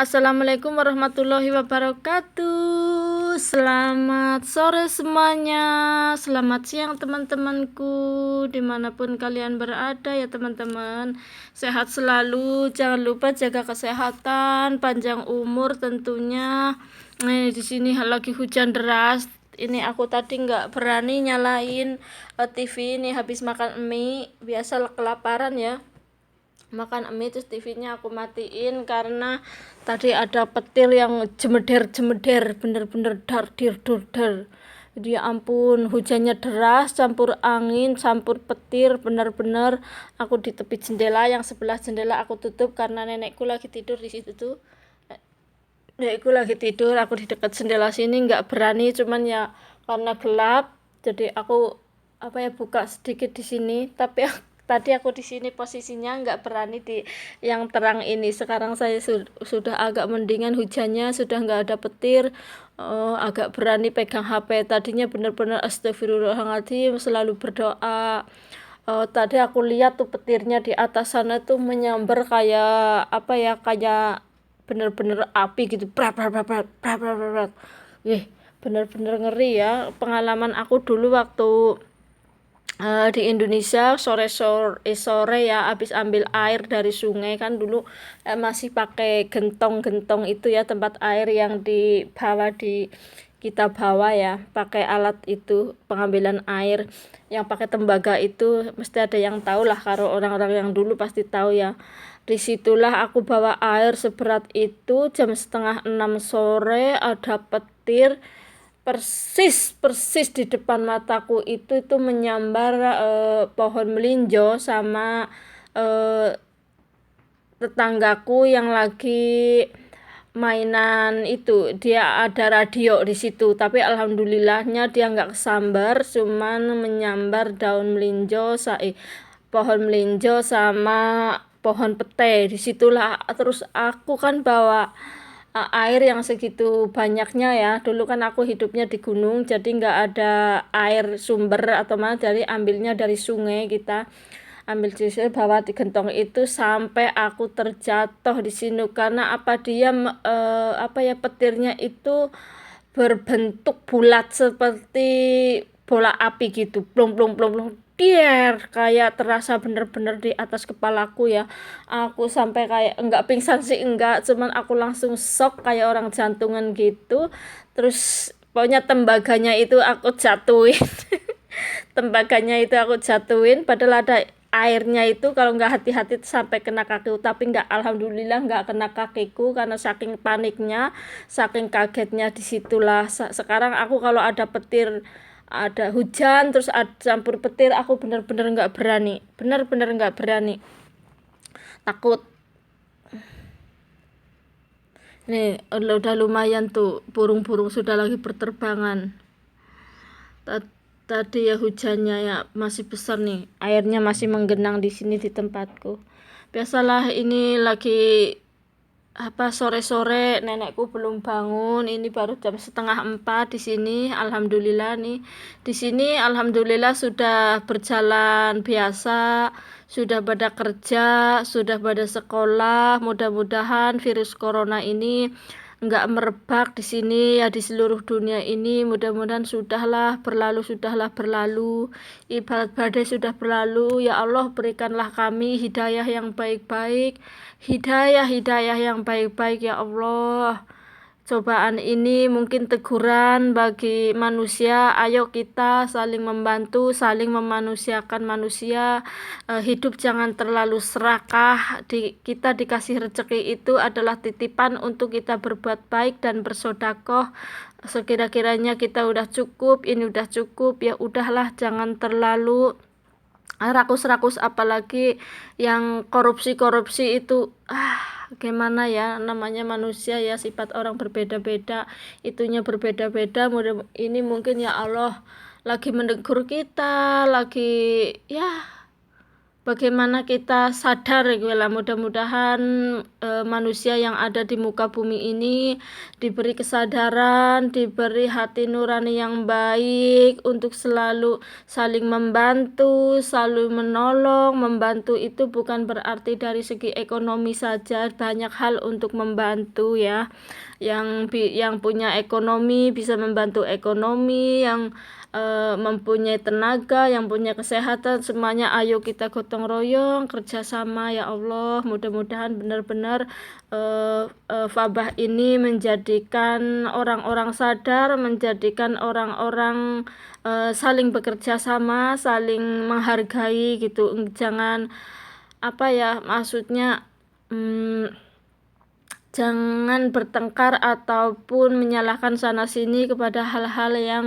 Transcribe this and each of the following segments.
Assalamualaikum warahmatullahi wabarakatuh. Selamat sore semuanya. Selamat siang teman-temanku, dimanapun kalian berada ya teman-teman. Sehat selalu, jangan lupa jaga kesehatan, panjang umur tentunya. Di sini lagi hujan deras. Ini aku tadi nggak berani nyalain TV ini, habis makan mie. Biasa kelaparan ya, makan mie terus TV-nya aku matiin karena tadi ada petir yang jemeder bener-bener dar. Jadi ya ampun, hujannya deras campur angin campur petir, bener-bener aku di tepi jendela, yang sebelah jendela aku tutup karena nenekku lagi tidur di situ tuh. Nenekku lagi tidur, aku di dekat jendela sini nggak berani, cuman ya karena gelap jadi aku buka sedikit di sini, tapi tadi aku di sini posisinya nggak berani di yang terang ini. Sekarang saya sudah agak mendingan, hujannya sudah nggak ada petir, agak berani pegang HP. Tadinya benar-benar astagfirullahaladzim, selalu berdoa. Tadi aku lihat tuh petirnya di atas sana tuh menyambar kayak kayak bener-bener api gitu, bener-bener ngeri ya. Pengalaman aku dulu waktu di Indonesia sore ya, habis ambil air dari sungai kan dulu, masih pakai gentong itu ya, tempat air yang kita bawa ya, pakai alat itu pengambilan air yang pakai tembaga itu. Mesti ada yang tahu lah, kalau orang-orang yang dulu pasti tahu ya. Disitulah aku bawa air seberat itu, jam 5:30 sore ada petir persis di depan mataku. Itu menyambar pohon melinjo sama tetanggaku yang lagi mainan itu. Dia ada radio di situ, tapi alhamdulillahnya dia nggak kesambar, cuman menyambar daun melinjo pohon melinjo sama pohon pete. Disitulah terus aku kan bawa air yang segitu banyaknya ya. Dulu kan aku hidupnya di gunung, jadi nggak ada air sumber atau mana, jadi ambilnya dari sungai. Kita ambil di sini, bawa di gentong itu sampai aku terjatuh di sini karena petirnya itu berbentuk bulat seperti bola api gitu, plong dier, kayak terasa bener-bener di atas kepalaku ya. Aku sampai kayak enggak pingsan sih, enggak, cuman aku langsung shock kayak orang jantungan gitu. Terus pokoknya tembaganya itu aku jatuhin. Padahal ada airnya itu, kalau nggak hati-hati sampai kena kakiku, tapi nggak, alhamdulillah nggak kena kakiku karena saking paniknya, saking kagetnya. Disitulah sekarang aku kalau ada petir, ada hujan terus ada campur petir, aku bener-bener nggak berani, takut. Nih udah lumayan tuh, burung-burung sudah lagi berterbangan. Tadi ya hujannya ya masih besar nih, airnya masih menggenang di sini di tempatku. Biasalah ini lagi sore-sore, nenekku belum bangun, ini baru jam 3:30 di sini. Alhamdulillah nih, di sini alhamdulillah sudah berjalan biasa, sudah pada kerja, sudah pada sekolah. Mudah-mudahan virus corona ini nggak merebak di sini ya, di seluruh dunia ini. Mudah-mudahan sudahlah berlalu, ibarat badai sudah berlalu. Ya Allah, berikanlah kami hidayah yang baik-baik, hidayah yang baik-baik ya Allah. Cobaan ini mungkin teguran bagi manusia. Ayo kita saling membantu, saling memanusiakan manusia. Hidup jangan terlalu serakah. Kita dikasih rezeki itu adalah titipan untuk kita berbuat baik dan bersedekah. Sekira-kiranya kita udah cukup, ini udah cukup, ya udahlah, jangan terlalu rakus-rakus, apalagi yang korupsi itu. Gimana ya, namanya manusia ya, sifat orang berbeda-beda, itunya berbeda-beda. Ini mungkin ya Allah lagi menegur kita, lagi ya bagaimana kita sadar lah, mudah-mudahan manusia yang ada di muka bumi ini diberi kesadaran, diberi hati nurani yang baik untuk selalu saling membantu, selalu menolong. Membantu itu bukan berarti dari segi ekonomi saja, banyak hal untuk membantu ya. Yang punya ekonomi bisa membantu ekonomi, yang mempunyai tenaga, yang punya kesehatan, semuanya ayo kita gotong royong kerjasama ya Allah. Mudah-mudahan benar-benar wabah ini menjadikan orang-orang sadar, menjadikan orang-orang saling bekerja sama, saling menghargai gitu. Jangan maksudnya jangan bertengkar ataupun menyalahkan sana sini kepada hal-hal yang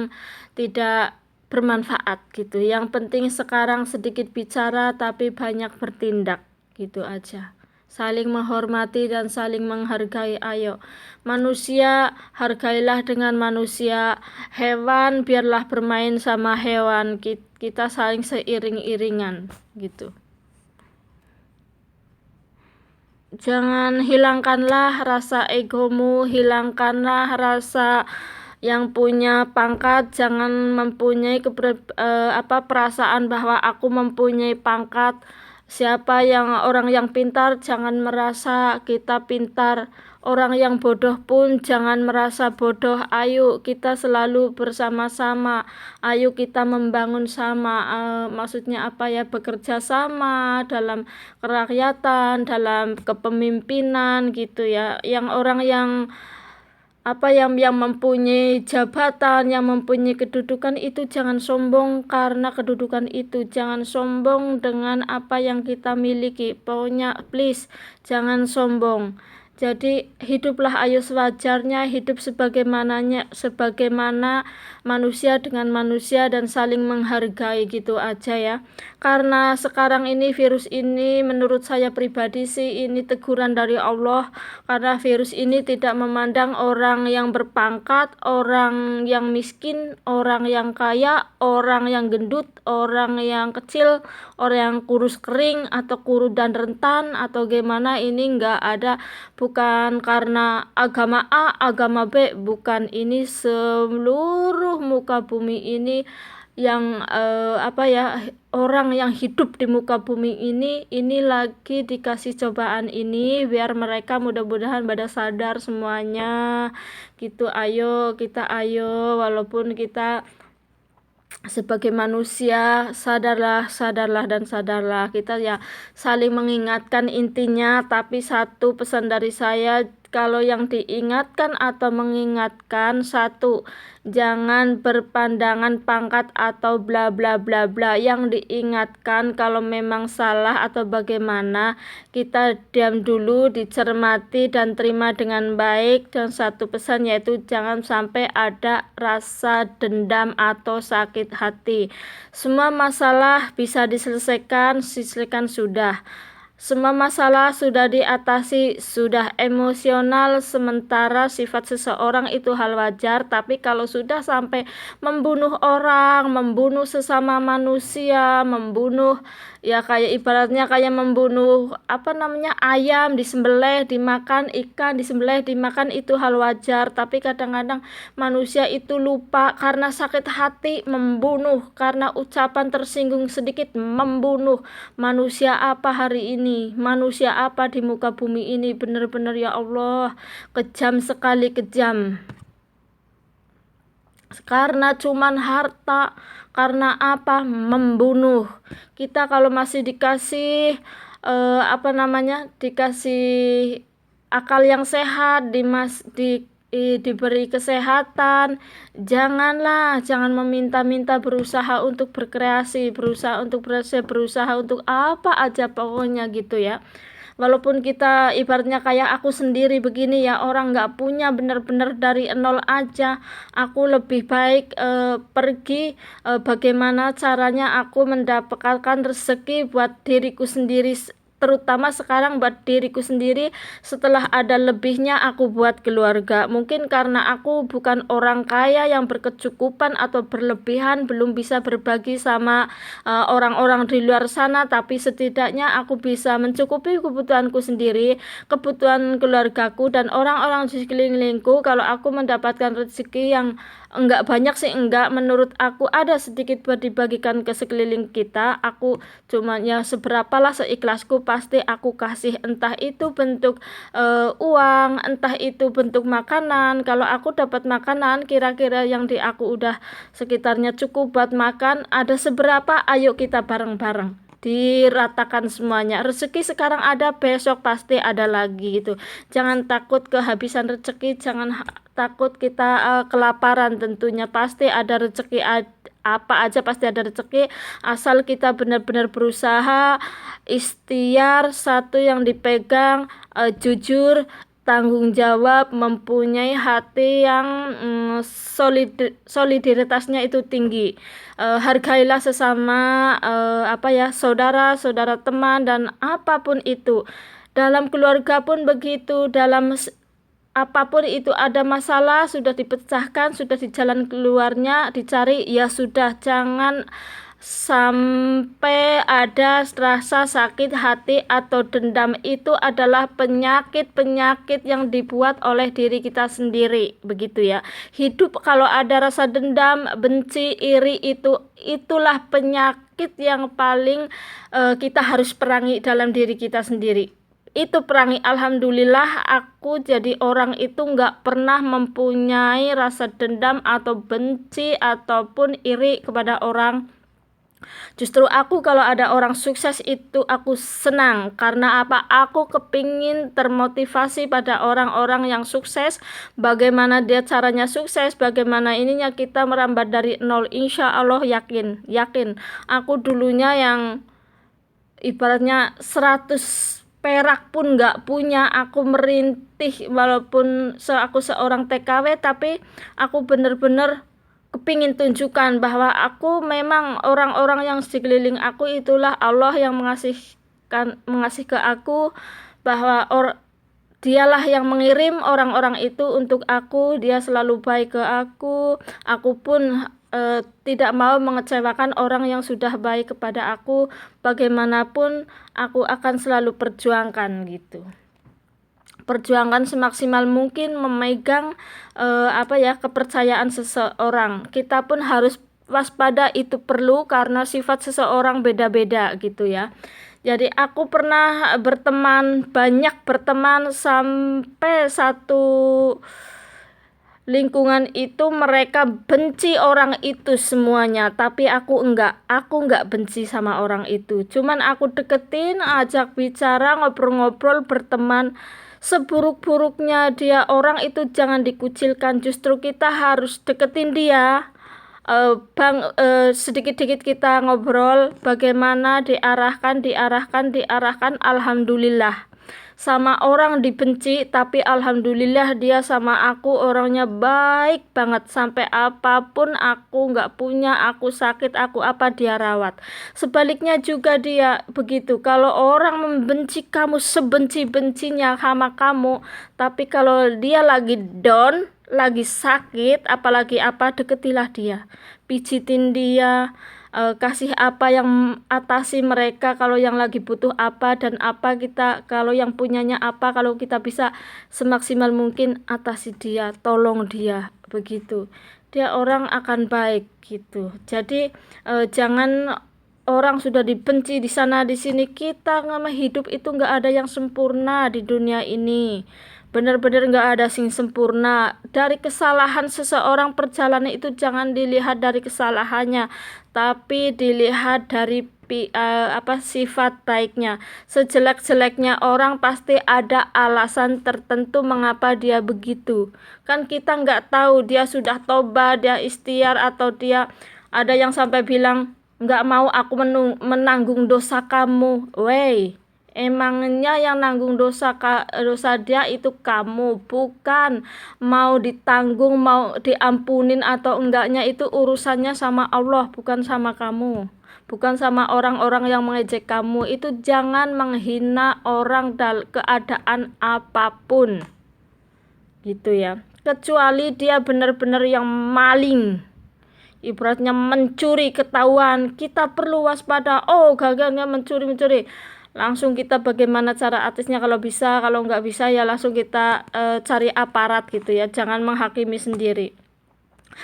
tidak bermanfaat gitu. Yang penting sekarang sedikit bicara tapi banyak bertindak, gitu aja. Saling menghormati dan saling menghargai. Ayo manusia, hargailah dengan manusia. Hewan biarlah bermain sama hewan. Kita saling seiring-iringan gitu. Jangan hilangkanlah rasa egomu, hilangkanlah rasa yang punya pangkat. Jangan mempunyai perasaan bahwa aku mempunyai pangkat. Orang yang pintar jangan merasa kita pintar. Orang yang bodoh pun jangan merasa bodoh. Ayo kita selalu bersama-sama. Ayo kita membangun sama. Maksudnya bekerja sama dalam kerakyatan, dalam kepemimpinan gitu ya. Yang orang yang mempunyai jabatan, yang mempunyai kedudukan itu jangan sombong karena kedudukan itu. Jangan sombong dengan apa yang kita miliki. Pokoknya please jangan sombong. Jadi hiduplah ayo sewajarnya, hidup sebagaimana manusia dengan manusia dan saling menghargai gitu aja ya. Karena sekarang ini virus ini menurut saya pribadi sih ini teguran dari Allah, karena virus ini tidak memandang orang yang berpangkat, orang yang miskin, orang yang kaya, orang yang gendut, orang yang kecil, orang yang kurus kering atau kuru dan rentan atau gimana. Ini enggak ada, bukan karena agama A, agama B, bukan. Ini seluruh muka bumi ini yang orang yang hidup di muka bumi ini lagi dikasih cobaan ini biar mereka mudah-mudahan pada sadar semuanya gitu. Ayo walaupun kita sebagai manusia sadarlah kita ya, saling mengingatkan intinya. Tapi satu pesan dari saya, kalau yang diingatkan atau mengingatkan, satu, jangan berpandangan pangkat atau bla bla bla bla. Yang diingatkan kalau memang salah atau bagaimana, kita diam dulu, dicermati dan terima dengan baik. Dan satu pesan yaitu jangan sampai ada rasa dendam atau sakit hati. Semua masalah bisa diselesaikan sudah. Semua masalah sudah diatasi, sudah emosional sementara. Sifat seseorang itu hal wajar, tapi kalau sudah sampai membunuh orang, membunuh sesama manusia, membunuh ya kayak ibaratnya kayak membunuh ayam disembelih dimakan, ikan disembelih dimakan, itu hal wajar. Tapi kadang-kadang manusia itu lupa karena sakit hati membunuh, karena ucapan tersinggung sedikit membunuh. Manusia apa hari ini? Manusia apa di muka bumi ini? Benar-benar ya Allah, kejam sekali, kejam. Karena cuman harta, karena membunuh. Kita kalau masih dikasih dikasih akal yang sehat, diberi kesehatan, jangan meminta-minta, berusaha untuk berkreasi, berusaha untuk apa aja pokoknya gitu ya. Walaupun kita ibaratnya kayak aku sendiri begini ya, orang gak punya benar-benar dari nol aja. Aku lebih baik pergi bagaimana caranya aku mendapatkan rezeki buat diriku sendiri terutama sekarang buat diriku sendiri. Setelah ada lebihnya aku buat keluarga. Mungkin karena aku bukan orang kaya yang berkecukupan atau berlebihan, belum bisa berbagi sama orang-orang di luar sana, tapi setidaknya aku bisa mencukupi kebutuhanku sendiri, kebutuhan keluargaku dan orang-orang di sekelilingku. Kalau aku mendapatkan rezeki yang enggak banyak sih, enggak, menurut aku ada sedikit buat dibagikan ke sekeliling kita. Aku cuma ya seberapalah seikhlasku pasti aku kasih, entah itu bentuk uang, entah itu bentuk makanan. Kalau aku dapat makanan kira-kira yang di aku udah sekitarnya cukup buat makan, ada seberapa, ayo kita bareng-bareng diratakan semuanya. Rezeki sekarang ada, besok pasti ada lagi gitu. Jangan takut kehabisan rezeki, jangan takut kita kelaparan. Tentunya pasti ada rezeki, apa aja pasti ada rezeki, asal kita benar-benar berusaha, ikhtiar, satu yang dipegang, jujur, tanggung jawab, mempunyai hati yang solidaritasnya itu tinggi. Hargailah sesama saudara, teman, dan apapun itu. Dalam keluarga pun begitu, dalam apapun itu ada masalah, sudah dipecahkan, sudah di jalan keluarnya dicari, ya sudah, jangan sampai ada rasa sakit hati atau dendam. Itu adalah penyakit-penyakit yang dibuat oleh diri kita sendiri, begitu ya. Hidup kalau ada rasa dendam, benci, iri, itulah penyakit yang paling kita harus perangi dalam diri kita sendiri. Itu perangi. Alhamdulillah aku jadi orang itu nggak pernah mempunyai rasa dendam atau benci ataupun iri kepada orang. Justru aku kalau ada orang sukses itu aku senang. Karena apa? Aku kepingin termotivasi pada orang-orang yang sukses, bagaimana dia caranya sukses, bagaimana ininya kita merambat dari nol. Insya Allah yakin aku dulunya yang ibaratnya 100 perak pun nggak punya, aku merintih walaupun aku seorang TKW, tapi aku benar-benar kepingin tunjukkan bahwa aku memang orang-orang yang sekeliling aku itulah Allah yang mengasihi ke aku, bahwa dialah yang mengirim orang-orang itu untuk aku, dia selalu baik ke aku pun tidak mau mengecewakan orang yang sudah baik kepada aku. Bagaimanapun aku akan selalu perjuangkan gitu. Perjuangkan semaksimal mungkin memegang kepercayaan seseorang. Kita pun harus waspada, itu perlu karena sifat seseorang beda-beda gitu ya. Jadi aku pernah banyak berteman sampai satu lingkungan itu mereka benci orang itu semuanya, tapi aku enggak benci sama orang itu. Cuman aku deketin, ajak bicara, ngobrol-ngobrol, berteman. Seburuk-buruknya dia orang itu jangan dikucilkan, justru kita harus deketin dia. Sedikit-sedikit kita ngobrol, bagaimana diarahkan. Alhamdulillah. Sama orang dibenci, tapi alhamdulillah dia sama aku orangnya baik banget. Sampai apapun aku nggak punya, aku sakit, aku apa, dia rawat. Sebaliknya juga dia begitu. Kalau orang membenci kamu sebenci-bencinya sama kamu, tapi kalau dia lagi down, lagi sakit, apalagi apa, deketilah dia, pijitin dia, kasih apa yang atasi mereka kalau yang lagi butuh apa, dan apa kita kalau yang punyanya apa, kalau kita bisa semaksimal mungkin atasi dia, tolong dia, begitu dia orang akan baik gitu. Jadi jangan orang sudah dibenci di sana di sini. Kita hidup itu nggak ada yang sempurna di dunia ini, benar-benar nggak ada sing sempurna. Dari kesalahan seseorang, perjalanan itu jangan dilihat dari kesalahannya, tapi dilihat dari sifat baiknya. Sejelek-jeleknya orang pasti ada alasan tertentu mengapa dia begitu. Kan kita nggak tahu dia sudah tobat, dia ikhtiar, atau dia ada yang sampai bilang nggak mau aku menanggung dosa kamu. Emangnya yang nanggung dosa dia itu kamu, bukan. Mau ditanggung, mau diampunin atau enggaknya itu urusannya sama Allah, bukan sama kamu. bukan sama orang-orang yang mengejek kamu. Itu jangan menghina orang dalam keadaan apapun, gitu ya. Kecuali dia benar-benar yang maling, ibaratnya mencuri ketahuan, kita perlu waspada. Oh, gagalnya mencuri, langsung kita bagaimana cara atisnya, kalau bisa, kalau nggak bisa ya langsung kita cari aparat gitu ya. Jangan menghakimi sendiri.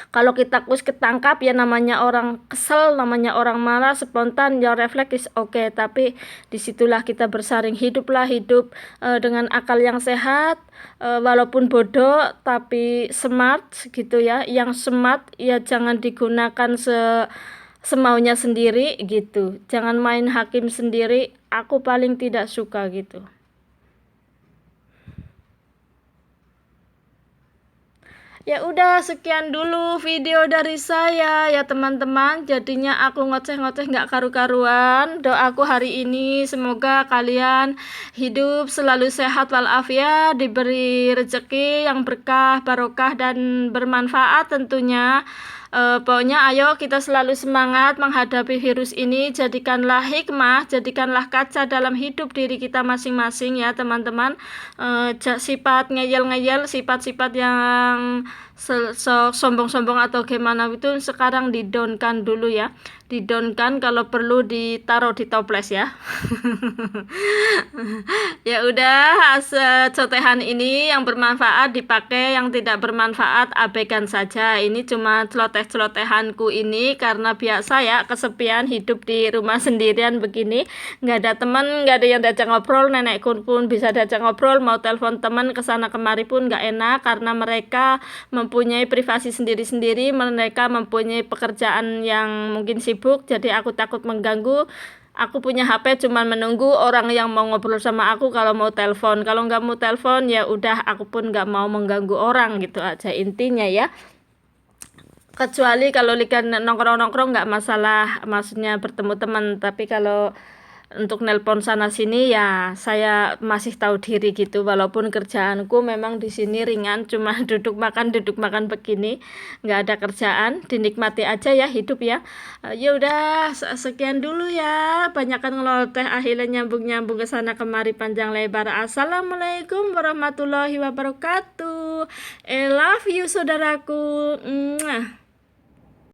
Kalau kita ketangkap ya namanya orang kesel, namanya orang marah, spontan, ya refleks is oke. Tapi disitulah kita bersaring. Hiduplah hidup dengan akal yang sehat, walaupun bodoh tapi smart gitu ya. Yang smart ya jangan digunakan semaunya sendiri gitu. Jangan main hakim sendiri. Aku paling tidak suka gitu. Ya udah, sekian dulu video dari saya ya teman-teman. Jadinya aku ngoceh-ngoceh nggak karu-karuan. Doaku hari ini semoga kalian hidup selalu sehat walafiat, diberi rezeki yang berkah, barokah dan bermanfaat tentunya. Pokoknya ayo kita selalu semangat menghadapi virus ini. Jadikanlah hikmah, jadikanlah kaca dalam hidup diri kita masing-masing ya teman-teman. Sifat ngeyel-ngeyel, sifat-sifat yang sombong-sombong atau gimana itu sekarang didownkan dulu ya. Didownkan, kalau perlu ditaruh di toples ya. Ya udah, cotehan ini yang bermanfaat dipakai, yang tidak bermanfaat abaikan saja. Ini cuma celoteh-celotehanku ini karena biasa ya, kesepian hidup di rumah sendirian begini, nggak ada teman, nggak ada yang diajak ngobrol. Nenekku pun bisa diajak ngobrol, mau telepon teman kesana kemari pun nggak enak karena mereka mempunyai privasi sendiri-sendiri, mereka mempunyai pekerjaan yang mungkin sibuk, jadi aku takut mengganggu. Aku punya HP cuma menunggu orang yang mau ngobrol sama aku kalau mau telepon. Kalau nggak mau telepon ya udah, aku pun nggak mau mengganggu orang, gitu aja intinya ya. Kecuali kalau lihat nongkrong-nongkrong nggak masalah, maksudnya bertemu teman. Tapi kalau untuk nelpon sana sini ya saya masih tahu diri gitu, walaupun kerjaanku memang di sini ringan, cuma duduk makan begini, nggak ada kerjaan, dinikmati aja ya hidup ya. Ya udah, sekian dulu ya, banyakan ngeloteh akhirnya nyambung ke sana kemari panjang lebar. Assalamualaikum warahmatullahi wabarakatuh. I love you saudaraku.